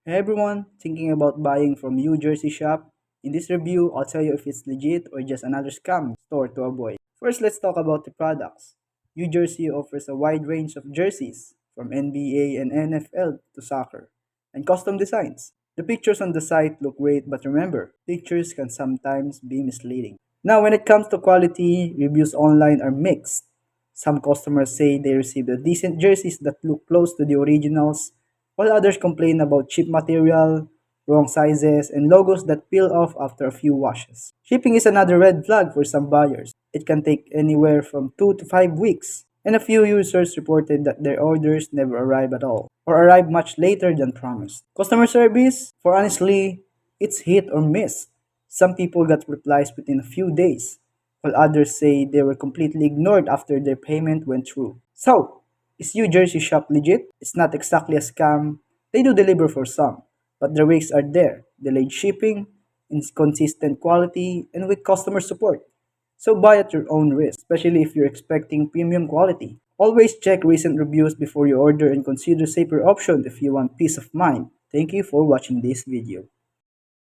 Hey everyone, thinking about buying from UJERSEY shop? In this review, I'll tell you if it's legit or just another scam store to avoid. First, let's talk about the products. UJERSEY offers a wide range of jerseys, from NBA and NFL to soccer, and custom designs. The pictures on the site look great, but remember, pictures can sometimes be misleading. Now, when it comes to quality, reviews online are mixed. Some customers say they received a decent jerseys that look close to the originals, while others complain about cheap material, wrong sizes, and logos that peel off after a few washes. Shipping is another red flag for some buyers. It can take anywhere from 2 to 5 weeks, and a few users reported that their orders never arrive at all, or arrive much later than promised. Customer service, for honestly, it's hit or miss. Some people got replies within a few days, while others say they were completely ignored after their payment went through. So, is New Jersey shop legit? It's not exactly a scam. They do deliver for some, but the risks are there. Delayed shipping, inconsistent quality, and weak customer support. So buy at your own risk, especially if you're expecting premium quality. Always check recent reviews before you order and consider safer options if you want peace of mind. Thank you for watching this video.